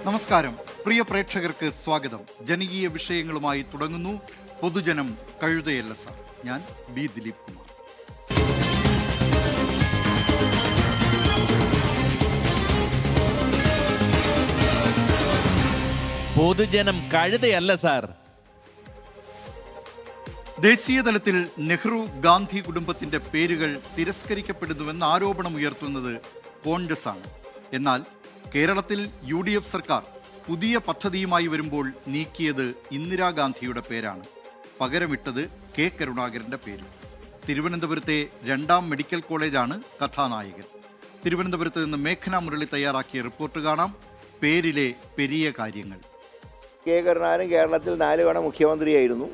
നമസ്കാരം, പ്രിയ പ്രേക്ഷകർക്ക് സ്വാഗതം. ജനകീയ വിഷയങ്ങളുമായി തുടങ്ങുന്നു പൊതുജനം കഴുതയല്ല സാർ. ഞാൻ ബി ദിലീപ് കുമാർ. പൊതുജനം കഴുതയല്ല സാർ. ദേശീയ തലത്തിൽ നെഹ്റു ഗാന്ധി കുടുംബത്തിന്റെ പേരുകൾ തിരസ്കരിക്കപ്പെടുന്നുവെന്ന് ആരോപണമുയർത്തുന്നത് കോൺഗ്രസ് ആണ്. എന്നാൽ കേരളത്തിൽ UDF സർക്കാർ പുതിയ പദ്ധതിയുമായി വരുമ്പോൾ നീക്കിയത് ഇന്ദിരാഗാന്ധിയുടെ പേരാണ്. പകരമിട്ടത് കെ കരുണാകരന്റെ പേര്. തിരുവനന്തപുരത്തെ 2ാം മെഡിക്കൽ കോളേജാണ് കഥാനായകൻ. തിരുവനന്തപുരത്ത് നിന്ന് മേഘന മുരളി തയ്യാറാക്കിയ റിപ്പോർട്ട് കാണാം. പേരിലെ പെരിയ കാര്യങ്ങൾ. കെ കരുണാകരൻ കേരളത്തിൽ 4 തവണ മുഖ്യമന്ത്രിയായിരുന്നു.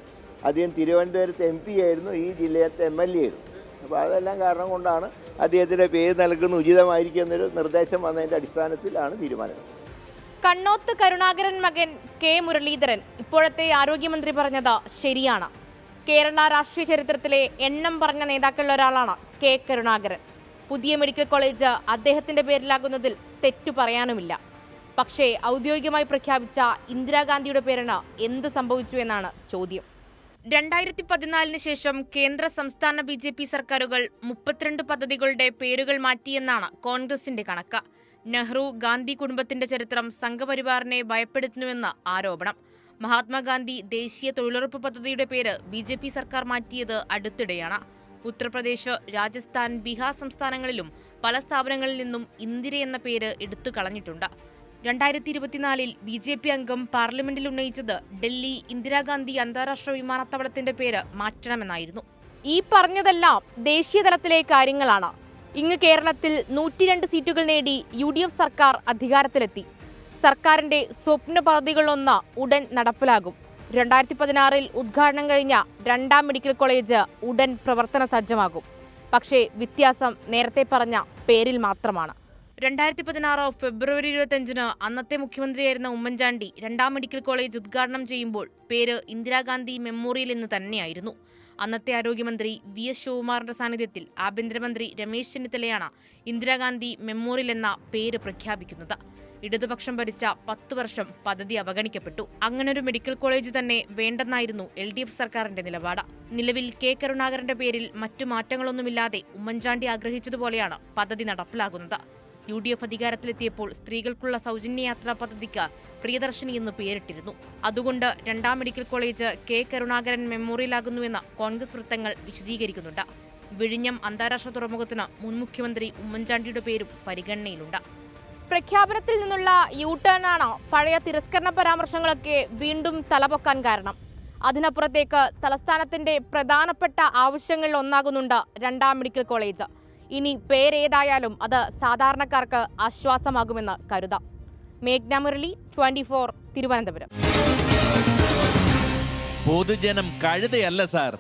അദ്ദേഹം തിരുവനന്തപുരത്ത് MP ആയിരുന്നു, ഈ ജില്ലയത്തെ MLA ആയിരുന്നു. അപ്പോൾ അതെല്ലാം കാരണം കൊണ്ടാണ് അദ്ദേഹത്തിൻ്റെ പേര് നൽകുന്ന ഉചിതമായിരിക്കും എന്നൊരു നിർദ്ദേശം വന്നതിൻ്റെ അടിസ്ഥാനത്തിലാണ് തീരുമാനം. കണ്ണോത്ത് കരുണാകരൻ മകൻ കെ മുരളീധരൻ ഇപ്പോഴത്തെ ആരോഗ്യമന്ത്രി പറഞ്ഞത് ശരിയാണ്. കേരള രാഷ്ട്രീയ ചരിത്രത്തിലെ എണ്ണം പറഞ്ഞ നേതാക്കളിൽ ഒരാളാണ് കെ കരുണാകരൻ. പുതിയ മെഡിക്കൽ കോളേജ് അദ്ദേഹത്തിന്റെ പേരിലാകുന്നതിൽ തെറ്റു പറയാനുമില്ല. പക്ഷേ ഔദ്യോഗികമായി പ്രഖ്യാപിച്ച ഇന്ദിരാഗാന്ധിയുടെ പേരിന് എന്ത് സംഭവിച്ചു എന്നാണ് ചോദ്യം. 2014 ശേഷം കേന്ദ്ര സംസ്ഥാന BJP സർക്കാരുകൾ 32 പദ്ധതികളുടെ പേരുകൾ മാറ്റിയെന്നാണ് കോൺഗ്രസിന്റെ കണക്ക്. നെഹ്റു ഗാന്ധി കുടുംബത്തിന്റെ ചരിത്രം സംഘപരിവാറിനെ ഭയപ്പെടുത്തുന്നുവെന്ന് ആരോപണം. മഹാത്മാഗാന്ധി ദേശീയ തൊഴിലുറപ്പ് പദ്ധതിയുടെ പേര് BJP സർക്കാർ മാറ്റിയത് അടുത്തിടെയാണ്. ഉത്തർപ്രദേശ്, രാജസ്ഥാൻ, ബീഹാർ സംസ്ഥാനങ്ങളിലും പല സ്ഥാപനങ്ങളിൽ നിന്നും ഇന്ദിര എന്ന പേര് എടുത്തു കളഞ്ഞിട്ടുണ്ട്. 2024 BJP അംഗം പാർലമെന്റിൽ ഉന്നയിച്ചത് ഡൽഹി ഇന്ദിരാഗാന്ധി അന്താരാഷ്ട്ര വിമാനത്താവളത്തിന്റെ പേര് മാറ്റണമെന്നായിരുന്നു. ഈ പറഞ്ഞതെല്ലാം ദേശീയ തലത്തിലെ കാര്യങ്ങളാണ്. ഇങ്ങ് കേരളത്തിൽ 102 സീറ്റുകൾ നേടി UDF സർക്കാർ അധികാരത്തിലെത്തി. സർക്കാരിന്റെ സ്വപ്ന പദ്ധതികളൊന്ന് ഉടൻ നടപ്പിലാകും. 2016 ഉദ്ഘാടനം കഴിഞ്ഞ 2ാം മെഡിക്കൽ കോളേജ് ഉടൻ പ്രവർത്തന സജ്ജമാകും. പക്ഷേ വ്യത്യാസം നേരത്തെ പറഞ്ഞ പേരിൽ മാത്രമാണ്. 2016 ഫെബ്രുവരി 25 അന്നത്തെ മുഖ്യമന്ത്രിയായിരുന്ന ഉമ്മൻചാണ്ടി 2ാം മെഡിക്കൽ കോളേജ് ഉദ്ഘാടനം ചെയ്യുമ്പോൾ പേര് ഇന്ദിരാഗാന്ധി മെമ്മോറിയൽ എന്ന് തന്നെയായിരുന്നു. അന്നത്തെ ആരോഗ്യമന്ത്രി VS ശിവകുമാറിന്റെ സാന്നിധ്യത്തിൽ ആഭ്യന്തരമന്ത്രി രമേശ് ചെന്നിത്തലയാണ് ഇന്ദിരാഗാന്ധി മെമ്മോറിയൽ എന്ന പേര് പ്രഖ്യാപിക്കുന്നത്. ഇടതുപക്ഷം ഭരിച്ച 10 വർഷം പദ്ധതി അവഗണിക്കപ്പെട്ടു. അങ്ങനൊരു മെഡിക്കൽ കോളേജ് തന്നെ വേണ്ടെന്നായിരുന്നു LDF സർക്കാരിന്റെ നിലപാട്. നിലവിൽ കെ കരുണാകരന്റെ പേരിൽ മറ്റു മാറ്റങ്ങളൊന്നുമില്ലാതെ ഉമ്മൻചാണ്ടി ആഗ്രഹിച്ചതുപോലെയാണ് പദ്ധതി നടപ്പിലാകുന്നത്. UDF അധികാരത്തിലെത്തിയപ്പോൾ സ്ത്രീകൾക്കുള്ള സൗജന്യ യാത്രാ പദ്ധതിക്ക് പ്രിയദർശിനി എന്ന് പേരിട്ടിരുന്നു. അതുകൊണ്ട് 2ാം മെഡിക്കൽ കോളേജ് കെ കരുണാകരൻ മെമ്മോറിയലാകുന്നുവെന്ന് കോൺഗ്രസ് വൃത്തങ്ങൾ വിശദീകരിക്കുന്നുണ്ട്. വിഴിഞ്ഞം അന്താരാഷ്ട്ര തുറമുഖത്തിന് മുൻ മുഖ്യമന്ത്രി ഉമ്മൻചാണ്ടിയുടെ പേരും പരിഗണനയിലുണ്ട്. പ്രഖ്യാപനത്തിൽ നിന്നുള്ള യു-ടേണാണ് പഴയ തിരസ്കരണ പരാമർശങ്ങളൊക്കെ വീണ്ടും തലപൊക്കാൻ കാരണം. അതിനപ്പുറത്തേക്ക് തലസ്ഥാനത്തിന്റെ പ്രധാനപ്പെട്ട ആവശ്യങ്ങളിൽ ഒന്നാകുന്നുണ്ട് 2ാം മെഡിക്കൽ കോളേജ്. ഇനി പേരേതായാലും അത് സാധാരണക്കാർക്ക് ആശ്വാസമാകുമെന്ന് കരുതാം. മേഘ്ന മുരളി, 24, തിരുവനന്തപുരം. പൊതുജനം കഴുതയല്ല സാർ.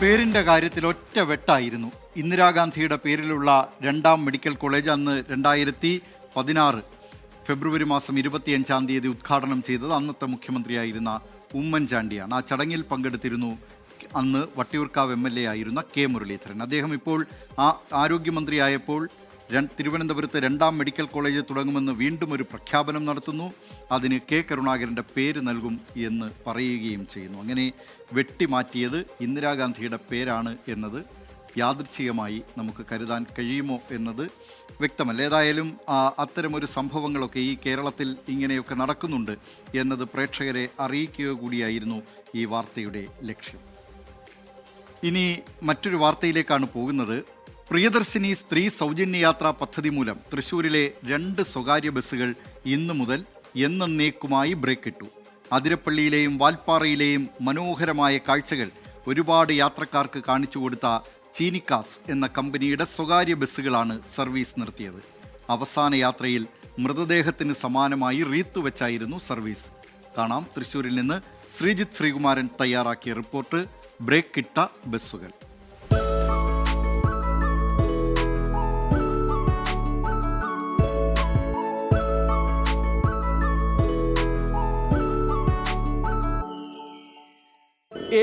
പേരിന്റെ കാര്യത്തിൽ ഒറ്റ വെട്ടായിരുന്നു. ഇന്ദിരാഗാന്ധിയുടെ പേരിലുള്ള 2ാം മെഡിക്കൽ കോളേജ് അന്ന് 2016 ഫെബ്രുവരി മാസം 25-ാം തീയതി ഉദ്ഘാടനം ചെയ്തത് അന്നത്തെ മുഖ്യമന്ത്രിയായിരുന്ന ഉമ്മൻചാണ്ടിയാണ്. ആ ചടങ്ങിൽ പങ്കെടുത്തിരുന്നു അന്ന് വട്ടിയൂർക്കാവ് MLA ആയിരുന്ന കെ മുരളീധരൻ. അദ്ദേഹം ഇപ്പോൾ ആരോഗ്യമന്ത്രിയായപ്പോൾ തിരുവനന്തപുരത്ത് 2ാം മെഡിക്കൽ കോളേജ് തുടങ്ങുമെന്ന് വീണ്ടും ഒരു പ്രഖ്യാപനം നടത്തുന്നു. അതിന് കെ കരുണാകരൻ്റെ പേര് നൽകും എന്ന് പറയുകയും ചെയ്യുന്നു. അങ്ങനെ വെട്ടിമാറ്റിയത് ഇന്ദിരാഗാന്ധിയുടെ പേരാണ് എന്നത് യാദൃച്ഛികമായി നമുക്ക് കരുതാൻ കഴിയുമോ എന്നത് വ്യക്തമല്ല. ഏതായാലും അത്തരമൊരു സംഭവങ്ങളൊക്കെ ഈ കേരളത്തിൽ ഇങ്ങനെയൊക്കെ നടക്കുന്നുണ്ട് എന്നത് പ്രേക്ഷകരെ അറിയിക്കുക കൂടിയായിരുന്നു ഈ വാർത്തയുടെ ലക്ഷ്യം. ഇനി മറ്റൊരു വാർത്തയിലേക്കാണ് പോകുന്നത്. പ്രിയദർശിനി സ്ത്രീ സൗജന്യ യാത്രാ പദ്ധതി മൂലം തൃശ്ശൂരിലെ 2 സ്വകാര്യ ബസ്സുകൾ ഇന്നു മുതൽ എന്നേക്കുമായി ബ്രേക്കിട്ടു. അതിരപ്പള്ളിയിലെയും വാൽപ്പാറയിലെയും മനോഹരമായ കാഴ്ചകൾ ഒരുപാട് യാത്രക്കാർക്ക് കാണിച്ചു കൊടുത്ത ചീനിക്കാസ് എന്ന കമ്പനിയുടെ സ്വകാര്യ ബസ്സുകളാണ് സർവീസ് നിർത്തിയത്. അവസാന യാത്രയിൽ മൃതദേഹത്തിന് സമാനമായി റീത്തു വെച്ചായിരുന്നു സർവീസ്. കാണാം തൃശ്ശൂരിൽ നിന്ന് ശ്രീജിത്ത് ശ്രീകുമാരൻ തയ്യാറാക്കിയ റിപ്പോർട്ട്. ബ്രേക്കിട്ട ബസ്സുകൾ.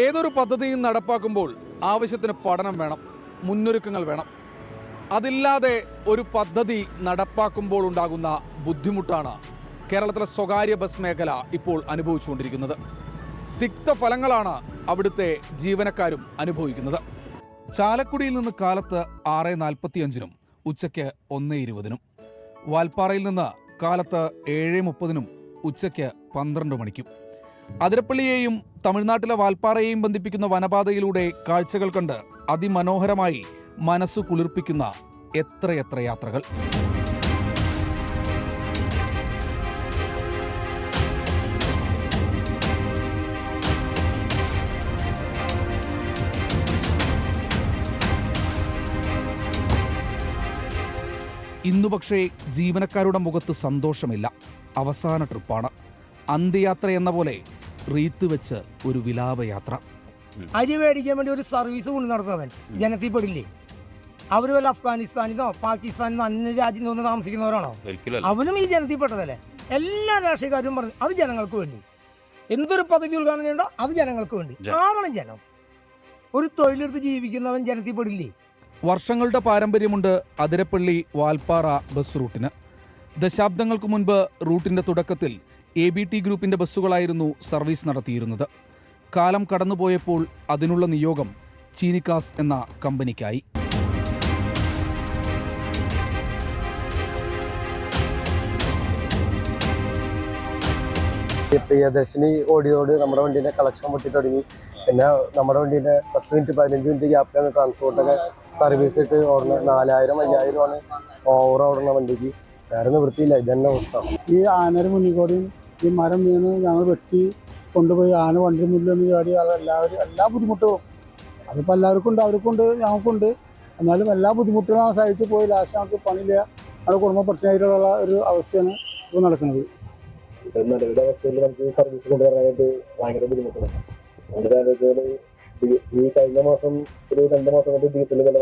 ഏതൊരു പദ്ധതിയും നടപ്പാക്കുമ്പോൾ ആവശ്യത്തിന് പഠനം വേണം, മുന്നൊരുക്കങ്ങൾ വേണം. അതില്ലാതെ ഒരു പദ്ധതി നടപ്പാക്കുമ്പോൾ ഉണ്ടാകുന്ന ബുദ്ധിമുട്ടാണ് കേരളത്തിലെ സ്വകാര്യ ബസ് മേഖല ഇപ്പോൾ അനുഭവിച്ചുകൊണ്ടിരിക്കുന്നത്. തിക്തഫലങ്ങളാണ് അവിടുത്തെ ജീവനക്കാരും അനുഭവിക്കുന്നത്. ചാലക്കുടിയിൽ നിന്ന് കാലത്ത് 6:45 ഉച്ചയ്ക്ക് 1:20, വാൽപ്പാറയിൽ നിന്ന് കാലത്ത് 7:30 ഉച്ചയ്ക്ക് 12 മണിക്കും. അതിരപ്പള്ളിയെയും തമിഴ്നാട്ടിലെ വാൽപ്പാറയെയും ബന്ധിപ്പിക്കുന്ന വനപാതയിലൂടെ കാഴ്ചകൾ കണ്ട് അതിമനോഹരമായി മനസ്സു കുളിർപ്പിക്കുന്ന എത്രയെത്ര യാത്രകൾ. ഇന്നു പക്ഷേ ജീവനക്കാരുടെ മുഖത്ത് സന്തോഷമില്ല. അവസാന ട്രിപ്പാണ്. അന്ത്യയാത്ര എന്ന പോലെ റീത്ത് വെച്ച് ഒരു വിലാപയാത്ര. അരി മേടിക്കാൻ വേണ്ടി ഒരു സർവീസ് കൊണ്ട് നടത്തുന്നവൻ ജനത്തിൽ പെടില്ലേ? അവർ വല്ല അഫ്ഗാനിസ്ഥാനിന്നോ പാകിസ്ഥാനിന്നോ അന്യ രാജ്യത്ത് നിന്ന് താമസിക്കുന്നവരാണോ? അവനും ഈ ജനത്തിൽ പെട്ടതല്ലേ? എല്ലാ രാഷ്ട്രീയക്കാരും പറഞ്ഞു അത് ജനങ്ങൾക്ക് വേണ്ടി. എന്തൊരു പദ്ധതി ഉദ്ഘാടനം ചെയ്യണ്ടോ അത് ജനങ്ങൾക്ക് വേണ്ടി. ആരാണ് ജനം? ഒരു തൊഴിലെടുത്ത് ജീവിക്കുന്നവൻ ജനത്തിൽ പെടില്ലേ? വർഷങ്ങളുടെ പാരമ്പര്യമുണ്ട് അതിരപ്പള്ളി വാൽപ്പാറ ബസ് റൂട്ടിന്. ദശാബ്ദങ്ങൾക്ക് മുൻപ് റൂട്ടിന്റെ തുടക്കത്തിൽ ABT ഗ്രൂപ്പിന്റെ ബസ്സുകളായിരുന്നു സർവീസ് നടത്തിയിരുന്നത്. കാലം കടന്നുപോയപ്പോൾ അതിനുള്ള നിയോഗം ചീനിക്കാസ് എന്ന കമ്പനിക്കായി. പ്രിയദർശിനി ഓടിയോട് നമ്മുടെ വണ്ടീൻ്റെ കളക്ഷൻ പൊട്ടി തുടങ്ങി. പിന്നെ നമ്മുടെ വണ്ടീൻ്റെ 10 മിനിറ്റ് 15 മിനിറ്റ് ഗ്യാപ്പിലാണ് ട്രാൻസ്പോർട്ടൊക്കെ സർവീസ് ഇട്ട് ഓടുന്നത്. 4000 5000 ഓവർ ഓടുന്ന വണ്ടിക്ക്. വേറെ നിവൃത്തിയില്ല. ഇതന്നെ അവസ്ഥ. ഈ ആനയുടെ മുന്നിൽ കൂടിയും ഈ മരം വീണ് ഞങ്ങൾ വെട്ടി കൊണ്ടുപോയി ആന വണ്ടി മുന്നിലൊന്ന് ചാടി എല്ലാവരും എല്ലാ ബുദ്ധിമുട്ടും അതിപ്പോൾ എല്ലാവർക്കും ഉണ്ട്, അവർക്കുണ്ട്, ഞങ്ങൾക്കുണ്ട്. എന്നാലും എല്ലാ ബുദ്ധിമുട്ടുകളും സഹിച്ച് പോയി ലാസ്റ്റ് ഞങ്ങൾക്ക് പണിയില്ല. നമ്മുടെ കുടുംബം പട്ടിണിയായിട്ടുള്ള ഒരു അവസ്ഥയാണ് ഇപ്പോൾ നടക്കുന്നത്. നിലവിലെ അവസ്ഥയിൽ നമുക്ക് സർവീസ് കൊണ്ടുവരാനായിട്ട് ഭയങ്കര ബുദ്ധിമുട്ടാണ്. അതുകൊണ്ട് ഈ കഴിഞ്ഞ മാസം ഒരു 2 മാസം കൊണ്ട് ഡീസൽ വില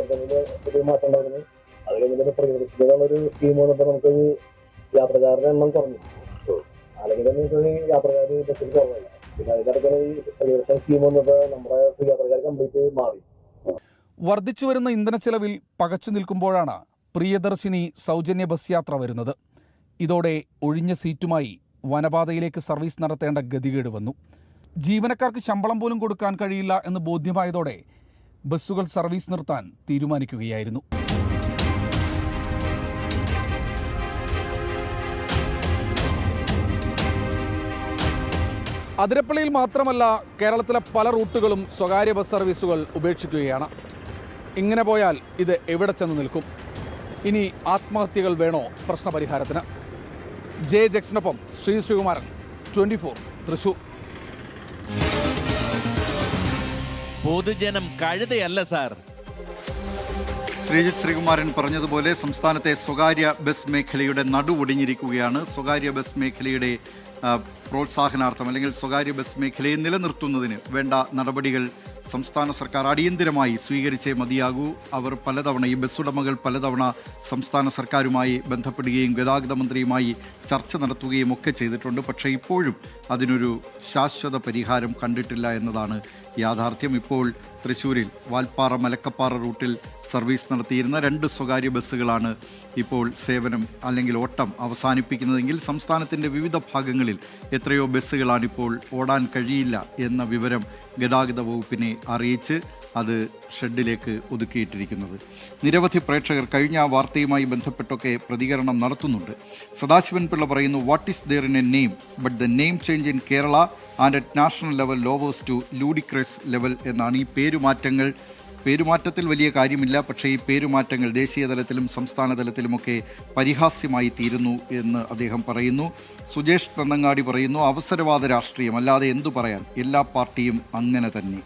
ഒരു മാറ്റം ഉണ്ടായിരുന്നു. അത് കഴിഞ്ഞിട്ട് പ്രിയദർശിനിയുള്ളൊരു സ്കീം വന്നപ്പോൾ നമുക്കൊരു യാത്രക്കാരുടെ എണ്ണം കുറഞ്ഞു. അല്ലെങ്കിൽ യാത്രക്കാർ ബസ്സിൽ കുറവായി. പിന്നെ അതിനിടയ്ക്ക് ഈ പ്രിയദർശന സ്കീം വന്നപ്പോൾ നമ്മുടെ യാത്രക്കാർ കംപ്ലീറ്റ് മാറി. വർദ്ധിച്ചു വരുന്ന ഇന്ധനച്ചെലവിൽ പകച്ചു നിൽക്കുമ്പോഴാണ് പ്രിയദർശിനി സൗജന്യ ബസ് യാത്ര വരുന്നത്. ഇതോടെ ഒഴിഞ്ഞ സീറ്റുമായി വനപാതയിലേക്ക് സർവീസ് നടത്തേണ്ട ഗതികേട് വന്നു. ജീവനക്കാർക്ക് ശമ്പളം പോലും കൊടുക്കാൻ കഴിയില്ല എന്ന് ബോധ്യമായതോടെ ബസ്സുകൾ സർവീസ് നിർത്താൻ തീരുമാനിക്കുകയായിരുന്നു. അതിരപ്പള്ളിയിൽ മാത്രമല്ല കേരളത്തിലെ പല റൂട്ടുകളും സ്വകാര്യ ബസ് സർവീസുകൾ ഉപേക്ഷിക്കുകയാണ്. ഇങ്ങനെ പോയാൽ ഇത് എവിടെ ചെന്ന് നിൽക്കും? ഇനി ആത്മഹത്യകൾ വേണോ പ്രശ്നപരിഹാരത്തിന്? ജക്സനൊപ്പം ശ്രീകുമാരൻ, 24 തൃശൂർ. പൊതുജനം കഴുതയല്ല സാർ. ശ്രീജിത്ത് ശ്രീകുമാരൻ പറഞ്ഞതുപോലെ സംസ്ഥാനത്തെ സ്വകാര്യ ബസ് മേഖലയുടെ നടുവൊടിഞ്ഞിരിക്കുകയാണ്. സ്വകാര്യ ബസ് മേഖലയുടെ പ്രോത്സാഹനാർത്ഥം അല്ലെങ്കിൽ സ്വകാര്യ ബസ് മേഖലയെ നിലനിർത്തുന്നതിന് വേണ്ട നടപടികൾ സംസ്ഥാന സർക്കാർ അടിയന്തിരമായി സ്വീകരിച്ചേ മതിയാകൂ. അവർ പലതവണ ഈ ബസ് ഉടമകൾ പലതവണ സംസ്ഥാന സർക്കാരുമായി ബന്ധപ്പെടുകയും ഗതാഗത മന്ത്രിയുമായി ചർച്ച നടത്തുകയും ഒക്കെ ചെയ്തിട്ടുണ്ട്. പക്ഷേ ഇപ്പോഴും അതിനൊരു ശാശ്വത പരിഹാരം കണ്ടിട്ടില്ല എന്നതാണ് യാഥാർത്ഥ്യം. ഇപ്പോൾ തൃശ്ശൂരിൽ വാൽപ്പാറ മലക്കപ്പാറ റൂട്ടിൽ സർവീസ് നടത്തിയിരുന്ന 2 സ്വകാര്യ ബസ്സുകളാണ് ഇപ്പോൾ സേവനം അല്ലെങ്കിൽ ഓട്ടം അവസാനിപ്പിക്കുന്നതെങ്കിൽ സംസ്ഥാനത്തിൻ്റെ വിവിധ ഭാഗങ്ങളിൽ എത്രയോ ബസ്സുകളാണിപ്പോൾ ഓടാൻ കഴിയില്ല എന്ന വിവരം ഗതാഗത വകുപ്പിനെ അറിയിച്ച് അത് ഷെഡിലേക്ക് ഒതുക്കിയിട്ടിരിക്കുന്നത്. നിരവധി പ്രേക്ഷകർ കഴിഞ്ഞ വാർത്തയുമായി ബന്ധപ്പെട്ടൊക്കെ പ്രതികരണം നടത്തുന്നുണ്ട്. സദാശിവൻ പിള്ള പറയുന്നു, what is there in a name but the name change in Kerala and at national level lowers to ludicrous level എന്നാണ്. ഈ പേരുമാറ്റത്തിൽ വലിയ കാര്യമില്ല, പക്ഷേ ഈ പേരുമാറ്റങ്ങൾ ദേശീയ തലത്തിലും സംസ്ഥാന തലത്തിലുമൊക്കെ പരിഹാസ്യമായി തീരുന്നു എന്ന് അദ്ദേഹം പറയുന്നു. സുജേഷ് തന്നങ്ങാടി പറയുന്നു, അവസരവാദ രാഷ്ട്രീയം അല്ലാതെ എന്തു പറയാൻ, എല്ലാ പാർട്ടിയും അങ്ങനെ തന്നെ.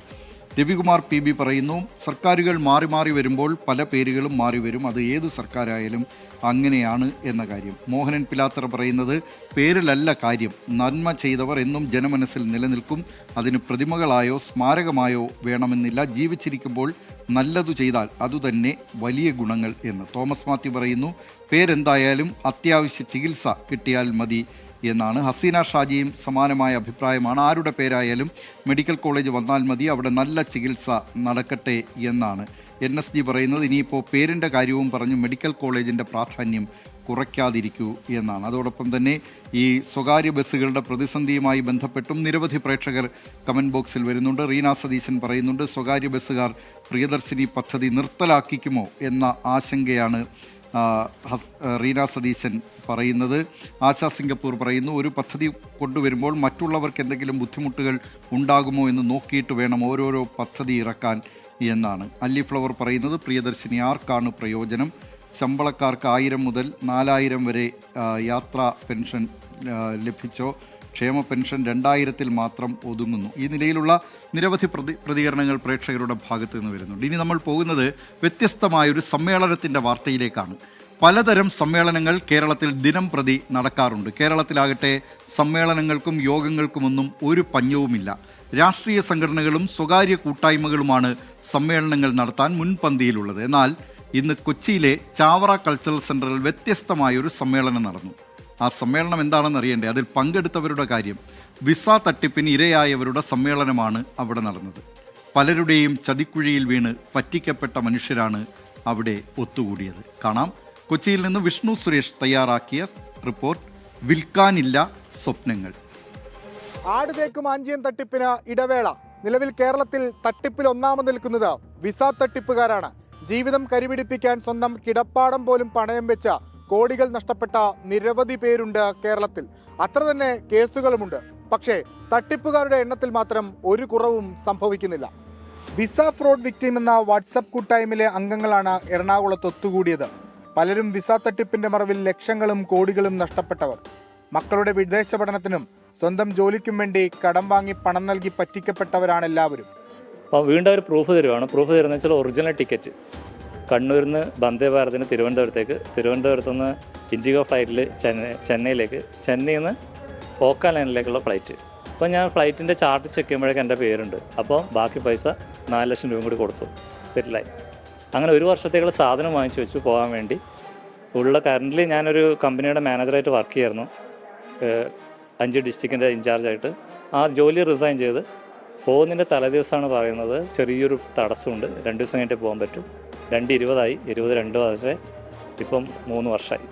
രവികുമാർ PB പറയുന്നു, സർക്കാരുകൾ മാറി മാറി വരുമ്പോൾ പല പേരുകളും മാറി വരും, അത് ഏത് സർക്കാരായാലും അങ്ങനെയാണ് എന്ന കാര്യം. മോഹനൻ പിലാത്തറ പറയുന്നത്, പേരിലല്ല കാര്യം, നന്മ ചെയ്തവർ എന്നും ജനമനസ്സിൽ നിലനിൽക്കും, അതിന് പ്രതിമകളായോ സ്മാരകമായോ വേണമെന്നില്ല, ജീവിച്ചിരിക്കുമ്പോൾ നല്ലതു ചെയ്താൽ അതുതന്നെ വലിയ ഗുണങ്ങൾ എന്ന്. തോമസ് മാത്യു പറയുന്നു, പേരെന്തായാലും അത്യാവശ്യ ചികിത്സ കിട്ടിയാൽ മതി എന്നാണ്. ഹസീന ഷാജിയും സമാനമായ അഭിപ്രായമാണ്. ആരുടെ പേരായാലും മെഡിക്കൽ കോളേജ് വന്നാൽ മതി, അവിടെ നല്ല ചികിത്സ നടക്കട്ടെ എന്നാണ്. NSG പറയുന്നത് ഇനിയിപ്പോൾ പേരിൻ്റെ കാര്യവും പറഞ്ഞ് മെഡിക്കൽ കോളേജിൻ്റെ പ്രാധാന്യം കുറയ്ക്കാതിരിക്കൂ എന്നാണ്. അതോടൊപ്പം തന്നെ ഈ സ്വകാര്യ ബസ്സുകളുടെ പ്രതിസന്ധിയുമായി ബന്ധപ്പെട്ടും നിരവധി പ്രേക്ഷകർ കമൻറ്റ് ബോക്സിൽ വരുന്നുണ്ട്. റീന സതീശൻ പറയുന്നുണ്ട്, സ്വകാര്യ ബസ്സുകാർ പ്രിയദർശിനി പദ്ധതി നിർത്തലാക്കിക്കുമോ എന്ന ആശങ്കയാണ് റീന സതീശൻ പറയുന്നത്. ആശാ സിംഗപ്പൂർ പറയുന്നു, ഒരു പദ്ധതി കൊണ്ടുവരുമ്പോൾ മറ്റുള്ളവർക്ക് എന്തെങ്കിലും ബുദ്ധിമുട്ടുകൾ ഉണ്ടാകുമോ എന്ന് നോക്കിയിട്ട് വേണം ഓരോരോ പദ്ധതി ഇറക്കാൻ എന്നാണ്. അല്ലി ഫ്ലവർ പറയുന്നത്, പ്രിയദർശിനി ആർക്കാണ് പ്രയോജനം? ശമ്പളക്കാർക്ക് 1000 മുതൽ 4000 വരെ യാത്രാ പെൻഷൻ ലഭിച്ചോ? ക്ഷേമ പെൻഷൻ 2000-ൽ മാത്രം ഒതുങ്ങുന്നു. ഈ നിലയിലുള്ള നിരവധി പ്രതികരണങ്ങൾ പ്രേക്ഷകരുടെ ഭാഗത്ത് നിന്ന് വരുന്നുണ്ട്. ഇനി നമ്മൾ പോകുന്നത് വ്യത്യസ്തമായൊരു സമ്മേളനത്തിൻ്റെ വാർത്തയിലേക്കാണ്. പലതരം സമ്മേളനങ്ങൾ കേരളത്തിൽ ദിനം പ്രതി നടക്കാറുണ്ട്. കേരളത്തിലാകട്ടെ സമ്മേളനങ്ങൾക്കും യോഗങ്ങൾക്കുമൊന്നും ഒരു പഞ്ഞവുമില്ല. രാഷ്ട്രീയ സംഘടനകളും സ്വകാര്യ കൂട്ടായ്മകളുമാണ് സമ്മേളനങ്ങൾ നടത്താൻ മുൻപന്തിയിലുള്ളത്. എന്നാൽ ഇന്ന് കൊച്ചിയിലെ ചാവറ കൾച്ചറൽ സെൻ്ററിൽ വ്യത്യസ്തമായൊരു സമ്മേളനം നടന്നു. ആ സമ്മേളനം എന്താണെന്ന് അറിയണ്ടേ? അതിൽ പങ്കെടുത്തവരുടെ കാര്യം. വിസ തട്ടിപ്പിന് ഇരയായവരുടെ സമ്മേളനമാണ് അവിടെ നടന്നത്. പലരുടെയും ചതിക്കുഴിയിൽ വീണ് പറ്റിക്കപ്പെട്ട മനുഷ്യരാണ് അവിടെ ഒത്തുകൂടിയത്. കാണാം. കൊച്ചിയിൽ നിന്ന് വിഷ്ണു സുരേഷ് തയ്യാറാക്കിയ റിപ്പോർട്ട്. വിൽക്കാനില്ല സ്വപ്നങ്ങൾ. ആടുതേക്ക് മാഞ്ചിയം തട്ടിപ്പിന് ഇടവേള. നിലവിൽ കേരളത്തിൽ തട്ടിപ്പിൽ ഒന്നാമത് നിൽക്കുന്നത് വിസ തട്ടിപ്പുകാരാണ്. ജീവിതം കരിപിടിപ്പിക്കാൻ സ്വന്തം കിടപ്പാടം പോലും പണയം വെച്ച കോടികൾ നഷ്ടപ്പെട്ട നിരവധി പേരുണ്ട് കേരളത്തിൽ. അത്ര തന്നെ കേസുകളുമുണ്ട്. പക്ഷേ തട്ടിപ്പുകാരുടെ എണ്ണത്തിൽ മാത്രം ഒരു കുറവും സംഭവിക്കുന്നില്ല. വിസ ഫ്രോഡ് വിക്ടിം എന്ന വാട്സപ്പ് കൂട്ടായ്മയിലെ അംഗങ്ങളാണ് എറണാകുളത്ത് ഒത്തുകൂടിയത്. പലരും വിസ തട്ടിപ്പിന്റെ മറവിൽ ലക്ഷങ്ങളും കോടികളും നഷ്ടപ്പെട്ടവർ. മക്കളുടെ വിദേശ പഠനത്തിനും സ്വന്തം ജോലിക്കും വേണ്ടി കടം വാങ്ങി പണം നൽകി പറ്റിക്കപ്പെട്ടവരാണ് എല്ലാവരും. അപ്പോൾ വീണ്ടും ഒരു പ്രൂഫ് തരുവാണ്. പ്രൂഫ് തരുന്നത് വെച്ചാൽ ഒറിജിനൽ ടിക്കറ്റ്. കണ്ണൂരിൽ നിന്ന് വന്ദേ ഭാരതിന് തിരുവനന്തപുരത്തേക്ക്, തിരുവനന്തപുരത്ത് നിന്ന് ഇൻഡിഗോ ഫ്ലൈറ്റിൽ ചെന്നൈയിലേക്ക്, ചെന്നൈയിൽ നിന്ന് ഓക്ക ലൈനിലേക്കുള്ള ഫ്ലൈറ്റ്. അപ്പോൾ ഞാൻ ഫ്ലൈറ്റിൻ്റെ ചാർട്ട് ചെക്ക് ചെയ്യുമ്പോഴേക്കും എൻ്റെ പേരുണ്ട്. അപ്പോൾ ബാക്കി പൈസ 4 ലക്ഷം രൂപ കൂടി കൊടുത്തു, സെറ്റിലായി. അങ്ങനെ 1 വർഷത്തേക്കുള്ള സാധനം വാങ്ങിച്ചു വെച്ചു പോകാൻ വേണ്ടി. കറൻ്റ് ഞാനൊരു കമ്പനിയുടെ മാനേജറായിട്ട് വർക്ക് ചെയ്യായിരുന്നു, 5 ഡിസ്ട്രിക്റ്റിൻ്റെ ഇൻചാർജായിട്ട്. ആ ജോലി റിസൈൻ ചെയ്ത് പോകുന്നതിൻ്റെ തലേദിവസമാണ് പറയുന്നത് ചെറിയൊരു തടസ്സമുണ്ട്, 2 ദിവസം കഴിഞ്ഞിട്ട് പോകാൻ പറ്റും. 2/20 22 വർഷമായി, ഇപ്പം 3 വർഷമായി.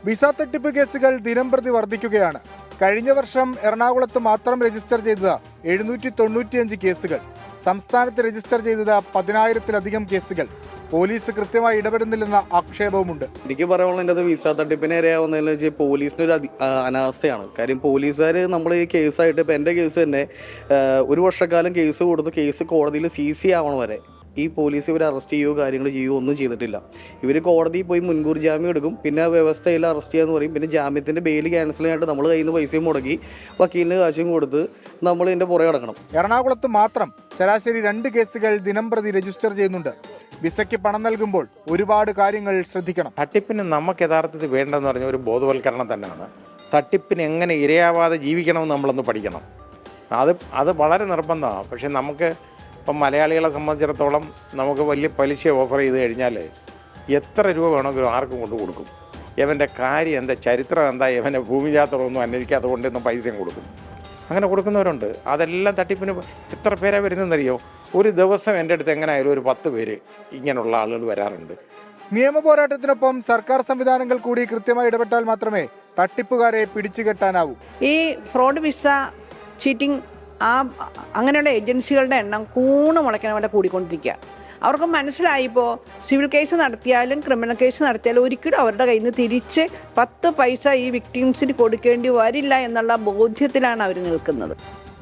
വിസ തട്ടിപ്പ് കേസുകൾ ദിനംപ്രതി വർദ്ധിക്കുകയാണ്. കഴിഞ്ഞ വർഷം എറണാകുളത്ത് മാത്രം രജിസ്റ്റർ ചെയ്തത് 795 കേസുകൾ. സംസ്ഥാനത്ത് രജിസ്റ്റർ ചെയ്തത് 10,000-ത്തിലധികം കേസുകൾ. പോലീസ് കൃത്യമായി ഇടപെടുന്നില്ലെന്ന ആക്ഷേപവുമുണ്ട്. എനിക്ക് പറയാനുള്ളത് വിസ തട്ടിപ്പിന് ഇരയാവുന്നതെന്ന് വെച്ചാൽ പോലീസിന് ഒരു അനാസ്ഥയാണ്. കാര്യം പോലീസുകാർ നമ്മൾ ഈ കേസായിട്ട്, ഇപ്പം എൻ്റെ കേസ് തന്നെ 1 വർഷക്കാലം കേസ് കൊടുത്ത് കേസ് കോടതിയിൽ CC ആവണം വരെ ഈ പോലീസ് ഇവർ അറസ്റ്റ് ചെയ്യുകയോ കാര്യങ്ങൾ ചെയ്യുകയോ ഒന്നും ചെയ്തിട്ടില്ല. ഇവർ കോടതിയിൽ പോയി മുൻകൂർ ജാമ്യം എടുക്കും, പിന്നെ വ്യവസ്ഥയിൽ അറസ്റ്റ് ചെയ്യാന്ന് പറയും, പിന്നെ ജാമ്യത്തിൻ്റെ ബെയിൽ ക്യാൻസൽ ചെയ്യാനായിട്ട് നമ്മൾ കയ്യിൽ നിന്ന് പൈസയും മുടക്കി വക്കീലിന് കാശും കൊടുത്ത് നമ്മൾ ഇതിൻ്റെ പുറകെ കിടക്കണം. എറണാകുളത്ത് മാത്രം ശരാശരി 2 കേസുകൾ ദിനംപ്രതി രജിസ്റ്റർ ചെയ്യുന്നുണ്ട്. വിസയ്ക്ക് പണം നൽകുമ്പോൾ ഒരുപാട് കാര്യങ്ങൾ ശ്രദ്ധിക്കണം. തട്ടിപ്പിന് നമുക്ക് യഥാർത്ഥത്തിൽ വേണ്ടതെന്ന് പറഞ്ഞ ഒരു ബോധവൽക്കരണം തന്നെയാണ്. തട്ടിപ്പിന് എങ്ങനെ ഇരയാവാതെ ജീവിക്കണമെന്ന് നമ്മളൊന്ന് പഠിക്കണം. അത് വളരെ നിർബന്ധമാണ്. പക്ഷേ നമുക്ക് ഇപ്പം മലയാളികളെ സംബന്ധിച്ചിടത്തോളം നമുക്ക് വലിയ പലിശ ഓഫർ ചെയ്ത് കഴിഞ്ഞാൽ എത്ര രൂപ വേണമെങ്കിലും ആർക്കും കൊണ്ട് കൊടുക്കും. ഇവൻ്റെ കാര്യം എന്താ, ചരിത്രം എന്താ, ഇവൻ്റെ ഭൂമിജാത്രമൊന്നും അന്വേഷിക്കാതെ കൊണ്ടൊന്നും പൈസയും കൊടുക്കും. അങ്ങനെ കൊടുക്കുന്നവരുണ്ട്. അതെല്ലാം തട്ടിപ്പിന് എത്ര പേരാണ് വരുന്നതെന്നറിയോ? ഒരു ദിവസം എൻ്റെ അടുത്ത് എങ്ങനെ ആയാലും ഒരു 10 പേര് ഇങ്ങനെയുള്ള ആളുകൾ വരാറുണ്ട്. നിയമ പോരാട്ടത്തിനൊപ്പം സർക്കാർ സംവിധാനങ്ങൾ കൂടി കൃത്യമായി ഇടപെട്ടാൽ മാത്രമേ തട്ടിപ്പുകാരെ പിടിച്ചുകെട്ടാനാവൂ. ഈ ഫ്രോഡ് വിസ ചീറ്റിംഗ് അങ്ങനെയുള്ള ഏജൻസികളുടെ എണ്ണം കൂണ് മുളയ്ക്കണ പോലെ കൂടിക്കൊണ്ടിരിക്കുക. അവർക്ക് മനസ്സിലായിപ്പോൾ സിവിൽ കേസ് നടത്തിയാലും ക്രിമിനൽ കേസ് നടത്തിയാലും ഒരിക്കലും അവരുടെ കയ്യിൽ നിന്ന് തിരിച്ച് 10 പൈസ ഈ വിക്ടിംസിന് കൊടുക്കേണ്ടി വരില്ല എന്നുള്ള ബോധ്യത്തിലാണ് അവർ നിൽക്കുന്നത്.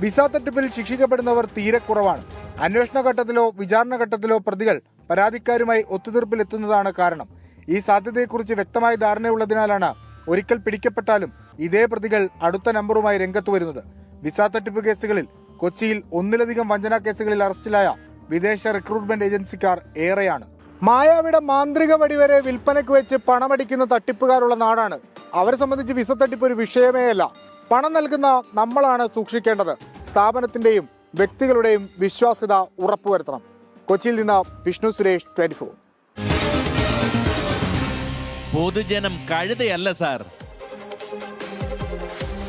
വിസ തട്ടിപ്പിൽ ശിക്ഷിക്കപ്പെടുന്നവർ തീരെ കുറവാണ്. അന്വേഷണ ഘട്ടത്തിലോ വിചാരണ ഘട്ടത്തിലോ പ്രതികൾ പരാതിക്കാരുമായി ഒത്തുതീർപ്പിലെത്തുന്നതാണ് കാരണം. ഈ സാധ്യതയെക്കുറിച്ച് വ്യക്തമായ ധാരണയുള്ളതിനാലാണ് ഒരിക്കൽ പിടിക്കപ്പെട്ടാലും ഇതേ പ്രതികൾ അടുത്ത നമ്പറുമായി രംഗത്ത് വരുന്നത്. വിസ തട്ടിപ്പ് കേസുകളിൽ കൊച്ചിയിൽ 1-ലധികം വഞ്ചനാ കേസുകളിൽ അറസ്റ്റിലായ വിദേശ റിക്രൂട്ട്മെന്റ് ഏജൻസിക്കാർ ഏറെയാണ്. മായാവിയുടെ മാന്ത്രിക വടിവരെ വിൽപ്പനയ്ക്ക് വെച്ച് പണമടിക്കുന്ന തട്ടിപ്പുകാരുള്ള നാടാണ്. അവരെ സംബന്ധിച്ച് വിസ തട്ടിപ്പ് ഒരു വിഷയമേ അല്ല. പണം നൽകുന്ന നമ്മളാണ് സൂക്ഷിക്കേണ്ടത്. സ്ഥാപനത്തിന്റെയും വ്യക്തികളുടെയും വിശ്വാസ്യത ഉറപ്പുവരുത്തണം. കൊച്ചിയിൽ നിന്ന് വിഷ്ണു സുരേഷ്, 24. പൊതുജനം കഴുതയല്ല സാർ.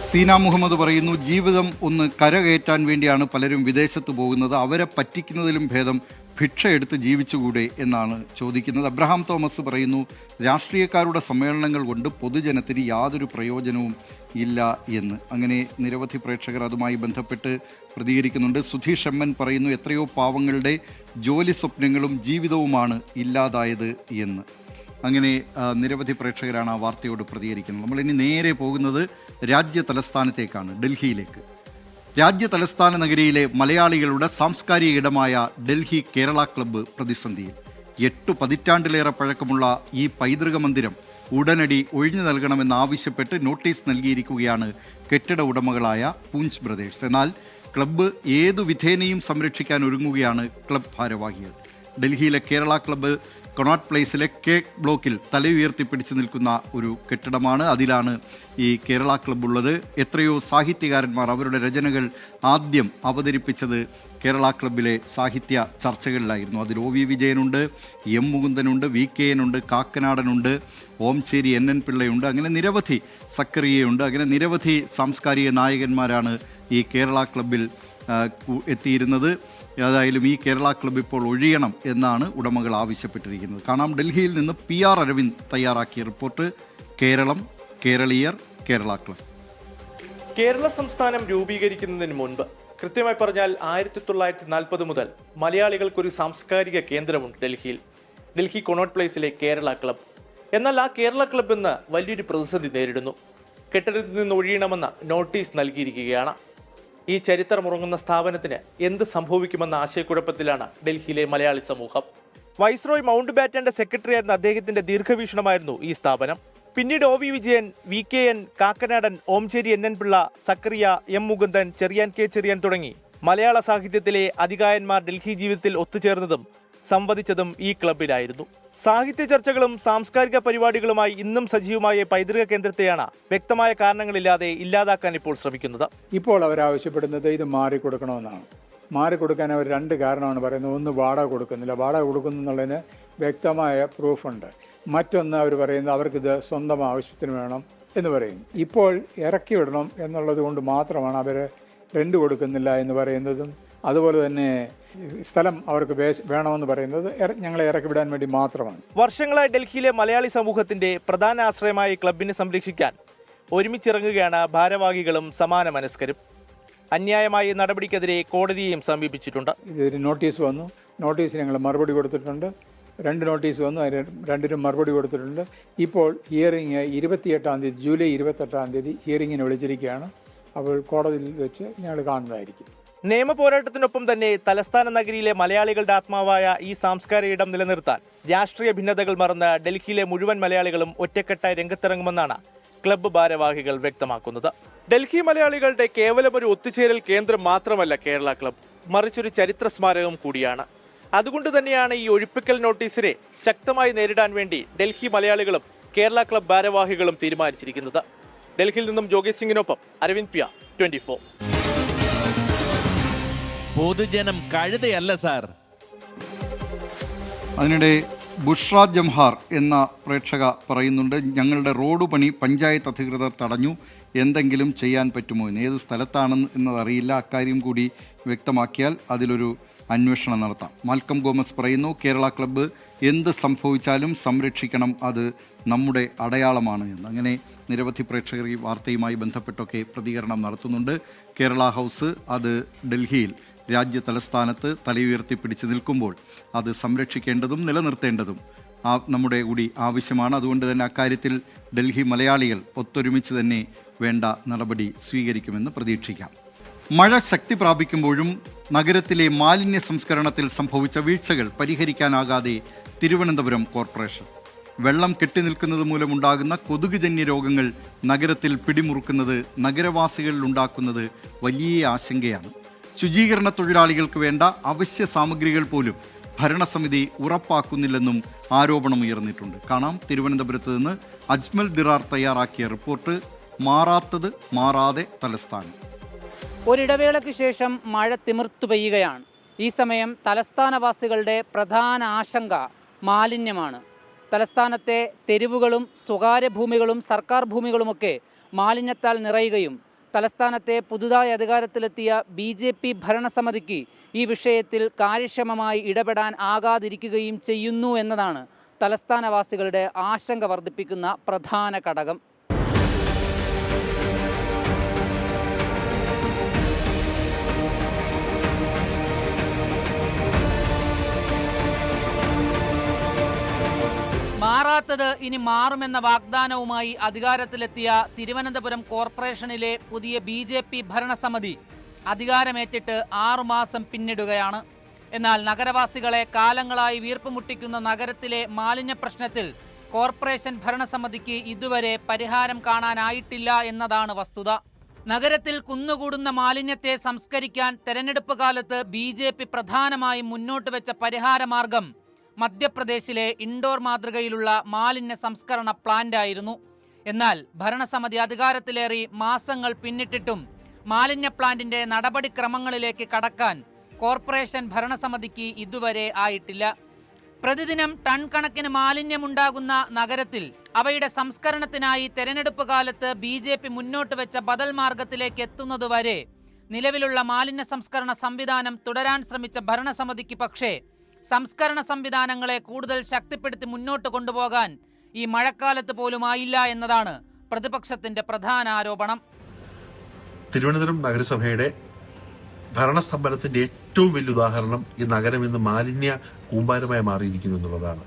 സീന മുഹമ്മദ് പറയുന്നു, ജീവിതം ഒന്ന് കരകയറ്റാൻ വേണ്ടിയാണ് പലരും വിദേശത്ത് പോകുന്നത്. അവരെ പറ്റിക്കുന്നതിലും ഭേദം ഭിക്ഷ എടുത്ത് ജീവിച്ചുകൂടെ എന്നാണ് ചോദിക്കുന്നത്. അബ്രഹാം തോമസ് പറയുന്നു, രാഷ്ട്രീയക്കാരുടെ സമ്മേളനങ്ങൾ കൊണ്ട് പൊതുജനത്തിന് യാതൊരു പ്രയോജനവും ഇല്ല എന്ന്. അങ്ങനെ നിരവധി പ്രേക്ഷകർ അതുമായി ബന്ധപ്പെട്ട് പ്രതികരിക്കുന്നുണ്ട്. സുധീഷ് എമ്മൻ പറയുന്നു, എത്രയോ പാവങ്ങളുടെ ജോലി സ്വപ്നങ്ങളും ജീവിതവുമാണ് ഇല്ലാതായത് എന്ന്. അങ്ങനെ നിരവധി പ്രേക്ഷകരാണ് ആ വാർത്തയോട് പ്രതികരിക്കുന്നത്. നമ്മളിനി നേരെ പോകുന്നത് രാജ്യ തലസ്ഥാനത്തേക്കാണ്, ഡൽഹിയിലേക്ക്. രാജ്യ തലസ്ഥാന നഗരിയിലെ മലയാളികളുടെ സാംസ്കാരിക ഇടമായ ഡൽഹി കേരള ക്ലബ്ബ് പ്രതിസന്ധിയിൽ. 8 പതിറ്റാണ്ടിലേറെ പഴക്കമുള്ള ഈ പൈതൃക മന്ദിരം ഉടനടി ഒഴിഞ്ഞു നൽകണമെന്നാവശ്യപ്പെട്ട് നോട്ടീസ് നൽകിയിരിക്കുകയാണ് കെട്ടിട ഉടമകളായ പൂഞ്ച് ബ്രദേഴ്സ്. എന്നാൽ ക്ലബ്ബ് ഏതു വിധേനയും സംരക്ഷിക്കാൻ ഒരുങ്ങുകയാണ് ക്ലബ് ഭാരവാഹികൾ. ഡൽഹിയിലെ കേരള ക്ലബ്ബ് കൊണാട്ട് പ്ലേസിലെ കെ ബ്ലോക്കിൽ തല ഉയർത്തിപ്പിടിച്ച് നിൽക്കുന്ന ഒരു കെട്ടിടമാണ്. അതിലാണ് ഈ കേരള ക്ലബ്ബ് ഉള്ളത്. എത്രയോ സാഹിത്യകാരന്മാർ അവരുടെ രചനകൾ ആദ്യം അവതരിപ്പിച്ചത് കേരള ക്ലബ്ബിലെ സാഹിത്യ ചർച്ചകളിലായിരുന്നു. അതിൽ ഒ വി വിജയനുണ്ട്, എം മുകുന്ദനുണ്ട്, വി കെ എനുണ്ട്, കാക്കനാടനുണ്ട്, ഓംചേരി എൻ എൻ പിള്ളയുണ്ട്, അങ്ങനെ നിരവധി സക്കറിയയുണ്ട്. അങ്ങനെ നിരവധി സാംസ്കാരിക നായകന്മാരാണ് ഈ കേരള ക്ലബ്ബിൽ എത്തിയിരുന്നത്. ഏതായാലും ഈ കേരള ക്ലബ്ബ് ഇപ്പോൾ ഒഴിയണം എന്നാണ് ഉടമകൾ ആവശ്യപ്പെട്ടിരിക്കുന്നത്. കാണാം, ഡൽഹിയിൽ നിന്ന് PR അരവിന്ദ് തയ്യാറാക്കിയ റിപ്പോർട്ട്. കേരളം, കേരളീയർ, കേരള ക്ലബ്ബ്. കേരള സംസ്ഥാനം രൂപീകരിക്കുന്നതിന് മുൻപ്, കൃത്യമായി പറഞ്ഞാൽ 1940 മുതൽ മലയാളികൾക്കൊരു സാംസ്കാരിക കേന്ദ്രമുണ്ട് ഡൽഹിയിൽ. ഡൽഹി കൊണോട്ട് പ്ലേസിലെ കേരള ക്ലബ്ബ്. എന്നാൽ ആ കേരള ക്ലബ്ബ് ഇന്ന് വലിയൊരു പ്രതിസന്ധി നേരിടുന്നു. കെട്ടിടത്തിൽ നിന്ന് ഒഴിയണമെന്ന നോട്ടീസ് നൽകിയിരിക്കുകയാണ്. ഈ ചരിത്രമുറങ്ങുന്ന സ്ഥാപനത്തിന് എന്ത് സംഭവിക്കുമെന്ന ആശയക്കുഴപ്പത്തിലാണ് ഡൽഹിയിലെ മലയാളി സമൂഹം. വൈസ്രോയ് മൗണ്ട് ബാറ്റന്റെ സെക്രട്ടറി ആയിരുന്ന അദ്ദേഹത്തിന്റെ ദീർഘവീക്ഷണമായിരുന്നു ഈ സ്ഥാപനം. പിന്നീട് ഒ വി വിജയൻ, വി കെ എൻ, കാക്കനാടൻ, ഓംചേരി എൻ എൻ പിള്ള, സക്കറിയ, എം മുകുന്ദൻ, ചെറിയാൻ കെ ചെറിയാൻ തുടങ്ങി മലയാള സാഹിത്യത്തിലെ അതികായന്മാർ ഡൽഹി ജീവിതത്തിൽ ഒത്തുചേർന്നതും സംവദിച്ചതും ഈ ക്ലബിലായിരുന്നു. സാഹിത്യ ചർച്ചകളും സാംസ്കാരിക പരിപാടികളുമായി ഇന്നും സജീവമായ പൈതൃക കേന്ദ്രത്തെയാണ് വ്യക്തമായ കാരണങ്ങളില്ലാതെ ഇല്ലാതാക്കാൻ ഇപ്പോൾ ശ്രമിക്കുന്നത്. ഇപ്പോൾ അവരാവശ്യപ്പെടുന്നത് ഇത് മാറിക്കൊടുക്കണമെന്നാണ്. മാറിക്കൊടുക്കാൻ അവർ 2 കാരണമാണ് പറയുന്നത്. ഒന്ന്, വാടക കൊടുക്കുന്നില്ല. വാടക കൊടുക്കുന്നുള്ളതിന് വ്യക്തമായ പ്രൂഫുണ്ട്. മറ്റൊന്ന്, അവർ പറയുന്നത് അവർക്കിത് സ്വന്തം ആവശ്യത്തിന് വേണം എന്ന് പറയുന്നു. ഇപ്പോൾ ഇറക്കി വിടണം എന്നുള്ളത് കൊണ്ട് മാത്രമാണ് അവർ റെന്റ് കൊടുക്കുന്നില്ല എന്ന് പറയുന്നതും, അതുപോലെ തന്നെ സ്ഥലം അവർക്ക് വേണമെന്ന് പറയുന്നത് ഞങ്ങളെ ഇറക്കി വിടാൻ വേണ്ടി മാത്രമാണ്. വർഷങ്ങളായി ഡൽഹിയിലെ മലയാളി സമൂഹത്തിന്റെ പ്രധാന ആശ്രയമായ ക്ലബിനെ സംരക്ഷിക്കാൻ ഒരുമിച്ചിറങ്ങുകയാണ് ഭാരവാഹികളും സമാന മനസ്കരും. അന്യായമായ നടപടിക്കെതിരെ കോടതിയെയും സമീപിച്ചിട്ടുണ്ട്. ഇതൊരു നോട്ടീസ് വന്നു. നോട്ടീസ് ഞങ്ങൾ മറുപടി കൊടുത്തിട്ടുണ്ട്. 2 നോട്ടീസ് വന്നു, അതിന് 2നും മറുപടി കൊടുത്തിട്ടുണ്ട്. ഇപ്പോൾ ഹിയറിംഗ് 28-ാം തീയതി, ജൂലൈ 28-ാം തീയതി ഹിയറിങ്ങിന് വിളിച്ചിരിക്കുകയാണ്. അപ്പോൾ കോടതിയിൽ വെച്ച് ഞങ്ങൾ കാണുന്നതായിരിക്കും. നിയമ പോരാട്ടത്തിനൊപ്പം തന്നെ തലസ്ഥാന നഗരിയിലെ മലയാളികളുടെ ആത്മാവായ ഈ സാംസ്കാരിക ഇടം നിലനിർത്താൻ രാഷ്ട്രീയ ഭിന്നതകൾ മറന്ന് ഡൽഹിയിലെ മുഴുവൻ മലയാളികളും ഒറ്റക്കെട്ടായി രംഗത്തിറങ്ങുമെന്നാണ് ക്ലബ്ബ് ഭാരവാഹികൾ വ്യക്തമാക്കുന്നത്. ഡൽഹി മലയാളികളുടെ കേവലം ഒരു ഒത്തുചേരൽ കേന്ദ്രം മാത്രമല്ല കേരള ക്ലബ്ബ്, മറിച്ചൊരു ചരിത്ര സ്മാരകം കൂടിയാണ്. അതുകൊണ്ട് തന്നെയാണ് ഈ ഒഴിപ്പിക്കൽ നോട്ടീസിനെ ശക്തമായി നേരിടാൻ വേണ്ടി ഡൽഹി മലയാളികളും കേരള ക്ലബ്ബ് ഭാരവാഹികളും തീരുമാനിച്ചിരിക്കുന്നത്. ഡൽഹിയിൽ നിന്നും ജോഗേഷ് സിംഗിനൊപ്പം അരവിന്ദ് PR, 24. പൊതുജനം കഴുതയല്ല സാർ. അതിനിടെ ബുഷ്ര ജംഹാർ എന്ന പ്രേക്ഷക പറയുന്നുണ്ട്, ഞങ്ങളുടെ റോഡ് പണി പഞ്ചായത്ത് അധികൃതർ തടഞ്ഞു, എന്തെങ്കിലും ചെയ്യാൻ പറ്റുമോ എന്ന്. ഏത് സ്ഥലത്താണെന്ന് എന്നതറിയില്ല, അക്കാര്യം കൂടി വ്യക്തമാക്കിയാൽ അതിലൊരു അന്വേഷണം നടത്താം. മാൽക്കം ഗോമസ് പറയുന്നു, കേരള ക്ലബ്ബ് എന്ത് സംഭവിച്ചാലും സംരക്ഷിക്കണം, അത് നമ്മുടെ അടയാളമാണ് എന്ന്. അങ്ങനെ നിരവധി പ്രേക്ഷകർ ഈ വാർത്തയുമായി ബന്ധപ്പെട്ടൊക്കെ പ്രതികരണം നടത്തുന്നുണ്ട്. കേരള ഹൗസ് അത് ഡൽഹിയിൽ രാജ്യ തലസ്ഥാനത്ത് തലയുയർത്തിപ്പിടിച്ച് നിൽക്കുമ്പോൾ അത് സംരക്ഷിക്കേണ്ടതും നിലനിർത്തേണ്ടതും നമ്മുടെ കൂടി ആവശ്യമാണ്. അതുകൊണ്ട് തന്നെ അക്കാര്യത്തിൽ ഡൽഹി മലയാളികൾ ഒത്തൊരുമിച്ച് തന്നെ വേണ്ട നടപടി സ്വീകരിക്കുമെന്ന് പ്രതീക്ഷിക്കാം. മഴ ശക്തി പ്രാപിക്കുമ്പോഴും നഗരത്തിലെ മാലിന്യ സംസ്കരണത്തിൽ സംഭവിച്ച വീഴ്ചകൾ പരിഹരിക്കാനാകാതെ തിരുവനന്തപുരം കോർപ്പറേഷൻ. വെള്ളം കെട്ടിനിൽക്കുന്നത് മൂലമുണ്ടാകുന്ന കൊതുകുജന്യ രോഗങ്ങൾ നഗരത്തിൽ പിടിമുറുക്കുന്നത് നഗരവാസികളിൽ ഉണ്ടാക്കുന്നത് വലിയ ആശങ്കയാണ്. ശുചീകരണ തൊഴിലാളികൾക്ക് വേണ്ട അവശ്യ സാമഗ്രികൾ പോലും ഭരണസമിതി ഉറപ്പാക്കുന്നില്ലെന്നും ആരോപണമുയർന്നിട്ടുണ്ട്. കാണാം, തിരുവനന്തപുരത്ത് നിന്ന് അജ്മൽ ദിറാർ തയ്യാറാക്കിയ റിപ്പോർട്ട്. മാറാത്തത് മാറാതെ തലസ്ഥാനം. ഒരിടവേളയ്ക്ക് ശേഷം മഴ തിമിർത്തു പെയ്യുകയാണ്. ഈ സമയം തലസ്ഥാനവാസികളുടെ പ്രധാന ആശങ്ക മാലിന്യമാണ്. തലസ്ഥാനത്തെ തെരുവുകളും സ്വകാര്യ ഭൂമികളും സർക്കാർ ഭൂമികളുമൊക്കെ മാലിന്യത്താൽ നിറയുകയും തലസ്ഥാനത്തെ പുതുതായി അധികാരത്തിലെത്തിയ BJP ഭരണസമിതിക്ക് ഈ വിഷയത്തിൽ കാര്യക്ഷമമായി ഇടപെടാൻ ആകാതിരിക്കുകയും ചെയ്യുന്നു എന്നതാണ് തലസ്ഥാനവാസികളുടെ ആശങ്ക വർദ്ധിപ്പിക്കുന്ന പ്രധാന ഘടകം. മാറാത്തത് ഇനി മാറുമെന്ന വാഗ്ദാനവുമായി അധികാരത്തിലെത്തിയ തിരുവനന്തപുരം കോർപ്പറേഷനിലെ പുതിയ BJP ഭരണസമിതി അധികാരമേറ്റിട്ട് 6 മാസം പിന്നിടുകയാണ്. എന്നാൽ നഗരവാസികളെ കാലങ്ങളായി വീർപ്പുമുട്ടിക്കുന്ന നഗരത്തിലെ മാലിന്യ പ്രശ്നത്തിൽ കോർപ്പറേഷൻ ഭരണസമിതിക്ക് ഇതുവരെ പരിഹാരം കാണാനായിട്ടില്ല എന്നതാണ് വസ്തുത. നഗരത്തിൽ കുന്നുകൂടുന്ന മാലിന്യത്തെ സംസ്കരിക്കാൻ തെരഞ്ഞെടുപ്പ് കാലത്ത് BJP പ്രധാനമായും മുന്നോട്ട് വെച്ച പരിഹാരമാർഗം മധ്യപ്രദേശിലെ ഇൻഡോർ മാതൃകയിലുള്ള മാലിന്യ സംസ്കരണ പ്ലാന്റായിരുന്നു. എന്നാൽ ഭരണസമിതി അധികാരത്തിലേറി മാസങ്ങൾ പിന്നിട്ടിട്ടും മാലിന്യ പ്ലാന്റിന്റെ നടപടിക്രമങ്ങളിലേക്ക് കടക്കാൻ കോർപ്പറേഷൻ ഭരണസമിതിക്ക് ഇതുവരെ ആയിട്ടില്ല. പ്രതിദിനം ടൺ കണക്കിന് മാലിന്യമുണ്ടാകുന്ന നഗരത്തിൽ അവയുടെ സംസ്കരണത്തിനായി തെരഞ്ഞെടുപ്പ് കാലത്ത് BJP മുന്നോട്ട് വെച്ച ബദൽ മാർഗത്തിലേക്ക് എത്തുന്നതുവരെ നിലവിലുള്ള മാലിന്യ സംസ്കരണ സംവിധാനം തുടരാൻ ശ്രമിച്ച ഭരണസമിതിക്ക് പക്ഷേ സംസ്കരണ സംവിധാനങ്ങളെ കൂടുതൽ ശക്തിപ്പെടുത്തി മുന്നോട്ട് കൊണ്ടുപോകാൻ ഈ മഴക്കാലത്ത് പോലും ആയില്ല എന്നതാണ് പ്രതിപക്ഷത്തിന്റെ പ്രധാന ആരോപണം. തിരുവനന്തപുരം നഗരസഭയുടെ ഭരണസ്തംഭനത്തിന്റെ ഏറ്റവും വലിയ ഉദാഹരണം ഈ നഗരം ഇന്ന് മാലിന്യ കൂമ്പാരമായി മാറിയിരിക്കുന്നു എന്നുള്ളതാണ്.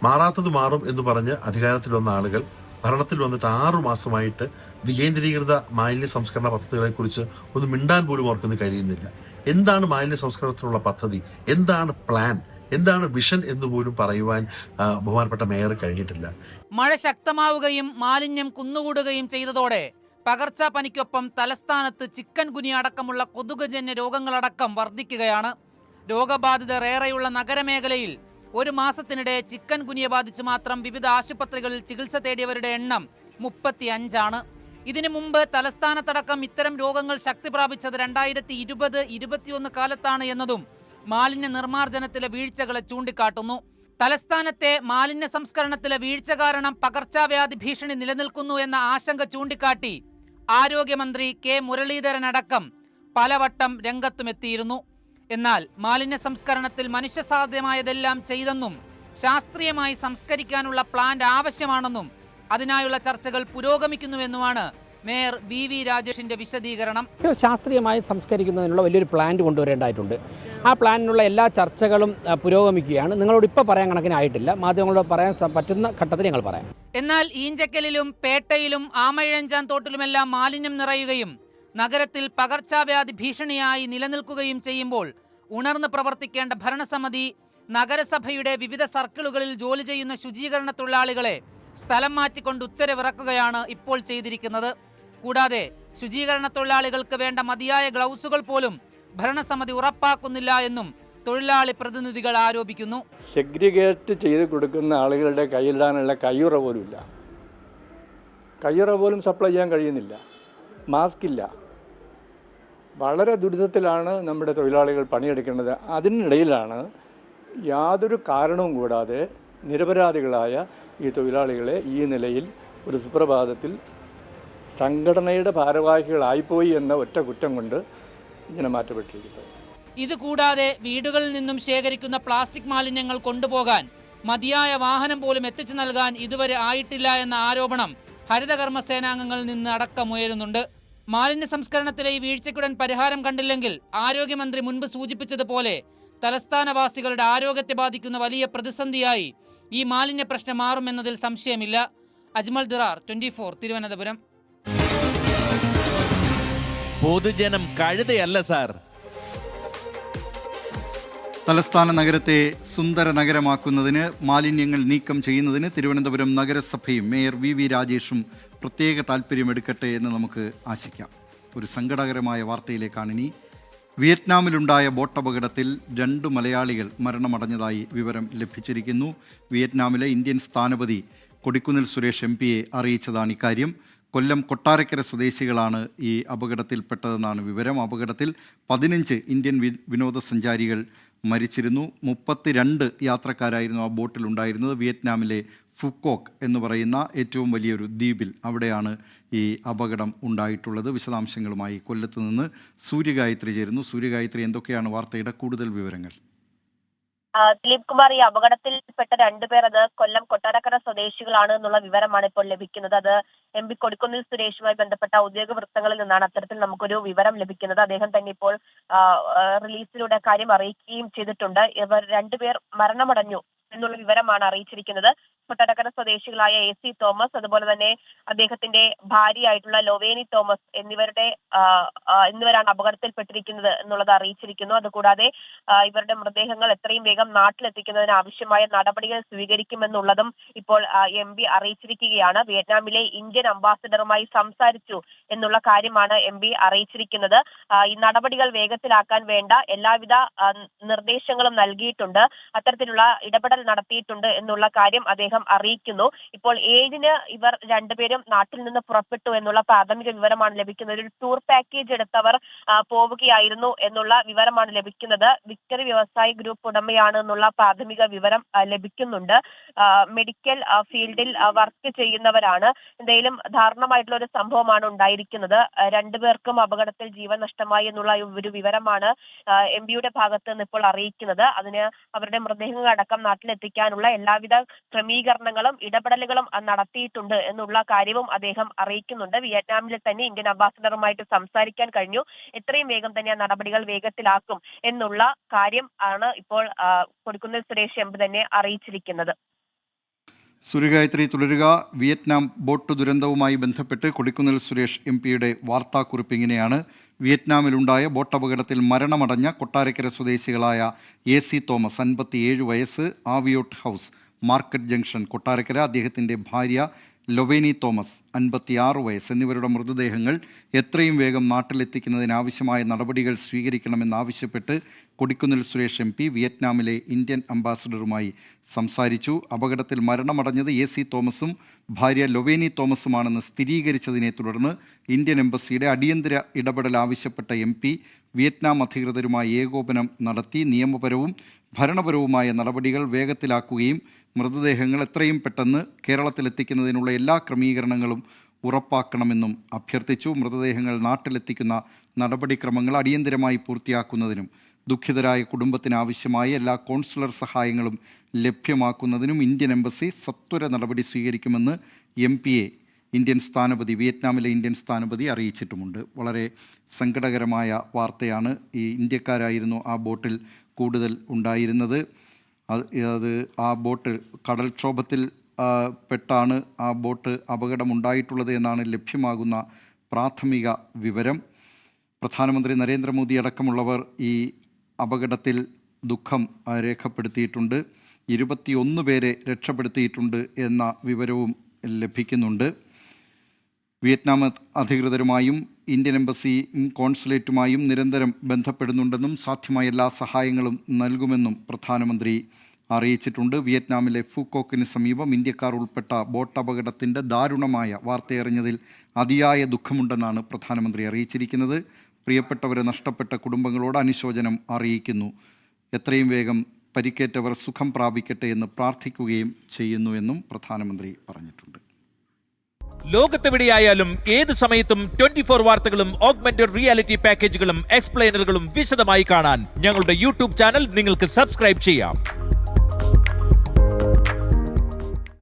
മാറാത്തത് മാറും എന്ന് പറഞ്ഞ് അധികാരത്തിൽ വന്ന ആളുകൾ ഭരണത്തിൽ വന്നിട്ട് 6 മാസമായിട്ട് വികേന്ദ്രീകൃത മാലിന്യ സംസ്കരണ പദ്ധതികളെ കുറിച്ച് ഒന്ന് മിണ്ടാൻ പോലും ഓർക്കുന്ന കഴിയുന്നില്ല. എന്താണ് മാലിന്യ സംസ്കരണത്തിനുള്ള പദ്ധതി, എന്താണ് പ്ലാൻ, എന്താണ് വിഷൻ എന്ന് പോലും പറയുവാൻ ബഹുമാനപ്പെട്ട മേയർ കഴിഞ്ഞിട്ടില്ല. മഴ ശക്തമാവുകയും മാലിന്യം കുന്നുകൂടുകയും ചെയ്തതോടെ പകർച്ചപ്പനിക്കൊപ്പം തലസ്ഥാനത്ത് ചിക്കൻ ഗുനിയ അടക്കമുള്ള കൊതുകുജന്യ രോഗങ്ങളടക്കം വർദ്ധിക്കുകയാണ്. രോഗബാധിതർ ഏറെയുള്ള നഗരമേഖലയിൽ 1 മാസത്തിനിടെ ചിക്കൻ ഗുനിയ ബാധിച്ച് മാത്രം വിവിധ ആശുപത്രികളിൽ ചികിത്സ തേടിയവരുടെ എണ്ണം 35 ഇതിനു മുമ്പ് തലസ്ഥാനത്തടക്കം ഇത്തരം രോഗങ്ങൾ ശക്തി പ്രാപിച്ചത് 2020-21 കാലത്താണ് എന്നതും മാലിന്യ നിർമ്മാർജ്ജനത്തിലെ വീഴ്ചകളെ ചൂണ്ടിക്കാട്ടുന്നു. തലസ്ഥാനത്തെ മാലിന്യ സംസ്കരണത്തിലെ വീഴ്ച കാരണം പകർച്ചവ്യാധി ഭീഷണി നിലനിൽക്കുന്നു എന്ന ആശങ്ക ചൂണ്ടിക്കാട്ടി ആരോഗ്യമന്ത്രി കെ മുരളീധരൻ അടക്കം പലവട്ടം രംഗത്തുമെത്തിയിരുന്നു. എന്നാൽ മാലിന്യ സംസ്കരണത്തിൽ മനുഷ്യസാധ്യമായതെല്ലാം ചെയ്തെന്നും ശാസ്ത്രീയമായി സംസ്കരിക്കാനുള്ള പ്ലാന്റ് ആവശ്യമാണെന്നും അതിനായുള്ള ചർച്ചകൾ പുരോഗമിക്കുന്നുവെന്നുമാണ് മേയർ VV രാജേഷിന്റെ വിശദീകരണം. ശാസ്ത്രീയമായി സംസ്കരിക്കുന്നതിനുള്ള വലിയൊരു പ്ലാന്റ് കൊണ്ടുവരേണ്ടതായിട്ടുണ്ട്. ആ പ്ലാനിനുള്ള എല്ലാ ചർച്ചകളും പുരോഗമിക്കുകയാണ്. നിങ്ങളോട് ഇപ്പോൾ പറയാൻ കണക്കിനായിട്ടില്ല, മാധ്യമങ്ങളോട് പറയാൻ പറ്റുന്ന ഘട്ടത്തിൽ ഞങ്ങൾ പറയാം. എന്നാൽ ഈഞ്ചക്കലിലും പേട്ടയിലും ആമയിഴഞ്ചാൻ തോട്ടിലുമെല്ലാം മാലിന്യം നിറയുകയും നഗരത്തിൽ പകർച്ചവ്യാധി ഭീഷണിയായി നിലനിൽക്കുകയും ചെയ്യുമ്പോൾ ഉണർന്ന് പ്രവർത്തിക്കേണ്ട ഭരണസമിതി നഗരസഭയുടെ വിവിധ സർക്കിളുകളിൽ ജോലി ചെയ്യുന്ന ശുചീകരണ തൊഴിലാളികളെ സ്ഥലം മാറ്റിക്കൊണ്ട് ഉത്തരവിറക്കുകയാണ് ഇപ്പോൾ ചെയ്തിരിക്കുന്നത്. കൂടാതെ ശുചീകരണ തൊഴിലാളികൾക്ക് വേണ്ട മതിയായ ഗ്ലൗസുകൾ പോലും ഭരണസമിതി ഉറപ്പാക്കുന്നില്ല എന്നും തൊഴിലാളി പ്രതിനിധികൾ ആരോപിക്കുന്നു. സെഗ്രിഗേറ്റ് ചെയ്ത് കൊടുക്കുന്ന ആളുകളുടെ കയ്യിലിടാനുള്ള കയ്യുറ പോലും ഇല്ല. കയ്യുറ പോലും സപ്ലൈ ചെയ്യാൻ കഴിയുന്നില്ല. മാസ്ക് ഇല്ല. വളരെ ദുരിതത്തിലാണ് നമ്മുടെ തൊഴിലാളികൾ പണിയെടുക്കേണ്ടത്. അതിനിടയിലാണ് യാതൊരു കാരണവും കൂടാതെ നിരപരാധികളായ ഈ തൊഴിലാളികളെ ഈ നിലയിൽ ഒരു സുപ്രഭാതത്തിൽ സംഘടനയുടെ ഭാരവാഹികളായിപ്പോയി എന്ന ഒറ്റ കുറ്റം കൊണ്ട് ഇങ്ങനെ മാറ്റപ്പെട്ടിരിക്കുന്നത്. ഇതുകൂടാതെ വീടുകളിൽ നിന്നും ശേഖരിക്കുന്ന പ്ലാസ്റ്റിക് മാലിന്യങ്ങൾ കൊണ്ടുപോകാൻ മതിയായ വാഹനം പോലും എത്തിച്ചു നൽകാൻ ഇതുവരെ ആയിട്ടില്ല എന്ന ആരോപണം ഹരിതകർമ്മ സേനാംഗങ്ങളിൽ നിന്ന് അടക്കമുയരുന്നുണ്ട്. മാലിന്യ സംസ്കരണത്തിലെ ഈ വീഴ്ചയ്ക്കുടൻ പരിഹാരം കണ്ടില്ലെങ്കിൽ ആരോഗ്യമന്ത്രി മുൻപ് സൂചിപ്പിച്ചതുപോലെ തലസ്ഥാനവാസികളുടെ ആരോഗ്യത്തെ ബാധിക്കുന്ന വലിയ പ്രതിസന്ധിയായി ഈ മാലിന്യ പ്രശ്നം മാറുമെന്നതിൽ സംശയമില്ല. അജ്മൽ ദിറാർ, 24, തിരുവനന്തപുരം. പൊതുജനം കഴുതയല്ല സാർ. തലസ്ഥാന നഗരത്തെ സുന്ദര നഗരമാക്കുന്നതിന് മാലിന്യങ്ങൾ നീക്കം ചെയ്യുന്നതിന് തിരുവനന്തപുരം നഗരസഭയും മേയർ VV രാജേഷും പ്രത്യേക താല്പര്യമെടുക്കട്ടെ എന്ന് നമുക്ക് ആശിക്കാം. ഒരു സങ്കടകരമായ വാർത്തയിലേക്കാണ് ഇനി. വിയറ്റ്നാമിലുണ്ടായ ബോട്ടപകടത്തിൽ 2 മലയാളികൾ മരണമടഞ്ഞതായി വിവരം ലഭിച്ചിരിക്കുന്നു. വിയറ്റ്നാമിലെ ഇന്ത്യൻ സ്ഥാനപതി കൊടിക്കുന്നിൽ സുരേഷ് MPയെ അറിയിച്ചതാണ് ഇക്കാര്യം. കൊല്ലം കൊട്ടാരക്കര സ്വദേശികളാണ് ഈ അപകടത്തിൽപ്പെട്ടതെന്നാണ് വിവരം. അപകടത്തിൽ 15 ഇന്ത്യൻ വിനോദസഞ്ചാരികൾ മരിച്ചിരുന്നു. 32 യാത്രക്കാരായിരുന്നു ആ ബോട്ടിലുണ്ടായിരുന്നത്. വിയറ്റ്നാമിലെ ഫുക്കോക്ക് എന്ന് പറയുന്ന ഏറ്റവും വലിയൊരു ദ്വീപിൽ. അവിടെയാണ് ഈ അപകടം ഉണ്ടായിട്ടുള്ളത്. വിശദാംശങ്ങളുമായി കൊല്ലത്ത് നിന്ന് സൂര്യഗായത്രി ചേരുന്നു. സൂര്യഗായത്രി, എന്തൊക്കെയാണ് വാർത്തയുടെ കൂടുതൽ വിവരങ്ങൾ? ദിലീപ് കുമാർ, ഈ അപകടത്തിൽപ്പെട്ട രണ്ടുപേർ അത് കൊല്ലം കൊട്ടാരക്കര സ്വദേശികളാണ് എന്നുള്ള വിവരമാണ് ഇപ്പോൾ ലഭിക്കുന്നത്. അത് MP കൊടിക്കുന്നിൽ സുരേഷുമായി ബന്ധപ്പെട്ട ഔദ്യോഗിക വൃത്തങ്ങളിൽ നിന്നാണ് അത്തരത്തിൽ നമുക്കൊരു വിവരം ലഭിക്കുന്നത്. അദ്ദേഹം തന്നെ ഇപ്പോൾ റിലീസിലൂടെ കാര്യം അറിയിക്കുകയും ചെയ്തിട്ടുണ്ട്. ഇവർ രണ്ടുപേർ മരണമടഞ്ഞു എന്നുള്ള വിവരമാണ് അറിയിച്ചിരിക്കുന്നത്. കൊട്ടാരക്കര സ്വദേശികളായ AC തോമസ്, അതുപോലെ തന്നെ അദ്ദേഹത്തിന്റെ ഭാര്യയായിട്ടുള്ള ലൊവേനി തോമസ് എന്നിവരാണ് അപകടത്തിൽപ്പെട്ടിരിക്കുന്നത് എന്നുള്ളത് അറിയിച്ചിരിക്കുന്നു. അതുകൂടാതെ ഇവരുടെ മൃതദേഹങ്ങൾ എത്രയും വേഗം നാട്ടിലെത്തിക്കുന്നതിന് ആവശ്യമായ നടപടികൾ സ്വീകരിക്കുമെന്നുള്ളതും ഇപ്പോൾ MP അറിയിച്ചിരിക്കുകയാണ്. വിയറ്റ്നാമിലെ ഇന്ത്യൻ അംബാസിഡറുമായി സംസാരിച്ചു എന്നുള്ള കാര്യമാണ് MP അറിയിച്ചിരിക്കുന്നത്. ഈ നടപടികൾ വേഗത്തിലാക്കാൻ വേണ്ട എല്ലാവിധ നിർദ്ദേശങ്ങളും നൽകിയിട്ടുണ്ട്. അത്തരത്തിലുള്ള ഇടപെടൽ നടത്തിയിട്ടുണ്ട് എന്നുള്ള കാര്യം അദ്ദേഹം അറിയിക്കുന്നു. ഇപ്പോൾ 7-ന് ഇവർ രണ്ടുപേരും നാട്ടിൽ നിന്ന് പുറപ്പെട്ടു എന്നുള്ള പ്രാഥമിക വിവരമാണ് ലഭിക്കുന്നത്. ഒരു ടൂർ പാക്കേജ് എടുത്തവർ പോവുകയായിരുന്നു എന്നുള്ള വിവരമാണ് ലഭിക്കുന്നത്. വിക്ടറി വ്യവസായ ഗ്രൂപ്പ് ഉടമയാണ് എന്നുള്ള പ്രാഥമിക വിവരം ലഭിക്കുന്നുണ്ട്. മെഡിക്കൽ ഫീൽഡിൽ വർക്ക് ചെയ്യുന്നവരാണ്. എന്തായാലും ദാരുണമായിട്ടുള്ള ഒരു സംഭവമാണ് ഉണ്ടായിരിക്കുന്നത്. രണ്ടുപേർക്കും അപകടത്തിൽ ജീവൻ നഷ്ടമായി എന്നുള്ള ഒരു വിവരമാണ് MP-യുടെ ഭാഗത്ത് നിന്ന് ഇപ്പോൾ അറിയിക്കുന്നത്. അതിന് അവരുടെ മൃതദേഹങ്ങൾ അടക്കം നാട്ടിലെത്തിക്കാനുള്ള എല്ലാവിധ ക്രമീകരണങ്ങളും ഇടപെടലുകളും നടത്തിയിട്ടുണ്ട് എന്നുള്ള കാര്യവും അദ്ദേഹം അറിയിക്കുന്നുണ്ട്. വിയറ്റ്നാമിൽ തന്നെ ഇന്ത്യൻ അംബാസിഡറുമായിട്ട് സംസാരിക്കാൻ കഴിഞ്ഞു. എത്രയും വേഗം തന്നെ ആ നടപടികൾ വേഗത്തിലാക്കും എന്നുള്ള കാര്യം ആണ് ഇപ്പോൾ കൊടിക്കുന്നിൽ സുരേഷ് MP തന്നെ അറിയിച്ചിരിക്കുന്നത്. സൂര്യഗായത്രി, തുടരുക. വിയറ്റ്നാം ബോട്ട് ദുരന്തവുമായി ബന്ധപ്പെട്ട് കൊടിക്കുന്നിൽ സുരേഷ് MP-യുടെ വാർത്താക്കുറിപ്പ് ഇങ്ങനെയാണ്: വിയറ്റ്നാമിലുണ്ടായ ബോട്ടപകടത്തിൽ മരണമടഞ്ഞ കൊട്ടാരക്കര സ്വദേശികളായ AC തോമസ് 57 വയസ്സ്, ആവിയോട്ട് ഹൗസ്, മാർക്കറ്റ് ജംഗ്ഷൻ, കൊട്ടാരക്കര. അദ്ദേഹത്തിൻ്റെ ഭാര്യ ലൊവേനി തോമസ് 56 വയസ്സ് എന്നിവരുടെ മൃതദേഹങ്ങൾ എത്രയും വേഗം നാട്ടിലെത്തിക്കുന്നതിനാവശ്യമായ നടപടികൾ സ്വീകരിക്കണമെന്നാവശ്യപ്പെട്ട് കൊടിക്കുന്നിൽ സുരേഷ് MP വിയറ്റ്നാമിലെ ഇന്ത്യൻ അംബാസിഡറുമായി സംസാരിച്ചു. അപകടത്തിൽ മരണമടഞ്ഞത് AC തോമസും ഭാര്യ ലൊവേനി തോമസുമാണെന്ന് സ്ഥിരീകരിച്ചതിനെ തുടർന്ന് ഇന്ത്യൻ എംബസിയുടെ അടിയന്തര ഇടപെടൽ ആവശ്യപ്പെട്ട MP വിയറ്റ്നാം അധികൃതരുമായി ഏകോപനം നടത്തി നിയമപരവും ഭരണപരവുമായ നടപടികൾ വേഗത്തിലാക്കുകയും മൃതദേഹങ്ങൾ എത്രയും പെട്ടെന്ന് കേരളത്തിലെത്തിക്കുന്നതിനുള്ള എല്ലാ ക്രമീകരണങ്ങളും ഉറപ്പാക്കണമെന്നും അഭ്യർത്ഥിച്ചു. മൃതദേഹങ്ങൾ നാട്ടിലെത്തിക്കുന്ന നടപടിക്രമങ്ങൾ അടിയന്തരമായി പൂർത്തിയാക്കുന്നതിനും ദുഃഖിതരായ കുടുംബത്തിനാവശ്യമായ എല്ലാ കോൺസുലർ സഹായങ്ങളും ലഭ്യമാക്കുന്നതിനും ഇന്ത്യൻ എംബസി സത്വര നടപടി സ്വീകരിക്കുമെന്ന് MP-യെ വിയറ്റ്നാമിലെ ഇന്ത്യൻ സ്ഥാനപതി അറിയിച്ചിട്ടുമുണ്ട്. വളരെ സങ്കടകരമായ വാർത്തയാണ്. ഈ ഇന്ത്യക്കാരായിരുന്നു ആ ബോട്ടിൽ കൂടുതൽ ഉണ്ടായിരുന്നത്. ആ ബോട്ട് കടൽക്ഷോഭത്തിൽ പെട്ടാണ് ആ ബോട്ട് അപകടമുണ്ടായിട്ടുള്ളത് എന്നാണ് ലഭ്യമാകുന്ന പ്രാഥമിക വിവരം. പ്രധാനമന്ത്രി നരേന്ദ്രമോദി അടക്കമുള്ളവർ ഈ അപകടത്തിൽ ദുഃഖം രേഖപ്പെടുത്തിയിട്ടുണ്ട്. 21 പേരെ രക്ഷപ്പെടുത്തിയിട്ടുണ്ട് എന്ന വിവരവും ലഭിക്കുന്നുണ്ട്. വിയറ്റ്നാം അധികൃതരുമായും ഇന്ത്യൻ എംബസിയും കോൺസുലേറ്റുമായും നിരന്തരം ബന്ധപ്പെടുന്നുണ്ടെന്നും സാധ്യമായ എല്ലാ സഹായങ്ങളും നൽകുമെന്നും പ്രധാനമന്ത്രി അറിയിച്ചിട്ടുണ്ട്. വിയറ്റ്നാമിലെ ഫുക്കോക്കിന് സമീപം ഇന്ത്യക്കാർ ഉൾപ്പെട്ട ബോട്ട് അപകടത്തിൻ്റെ ദാരുണമായ വാർത്തയറിഞ്ഞതിൽ അതിയായ ദുഃഖമുണ്ടെന്നാണ് പ്രധാനമന്ത്രി അറിയിച്ചിരിക്കുന്നത്. പ്രിയപ്പെട്ടവരെ നഷ്ടപ്പെട്ട കുടുംബങ്ങളോട് അനുശോചനം അറിയിക്കുന്നു. എത്രയും വേഗം പരിക്കേറ്റവർ സുഖം പ്രാപിക്കട്ടെ എന്ന് പ്രാർത്ഥിക്കുകയും ചെയ്യുന്നുവെന്നും പ്രധാനമന്ത്രി പറഞ്ഞിട്ടുണ്ട്. ലോകത്തെവിടെയായാലും ഏത് സമയത്തും 24 വാർത്തകളും ഓഗ്മെന്റഡ് റിയാലിറ്റി പാക്കേജുകളും എക്സ്പ്ലെയിനറുകളും വിശദമായി കാണാൻ ഞങ്ങളുടെ YouTube ചാനൽ നിങ്ങൾക്ക് സബ്സ്ക്രൈബ് ചെയ്യാം.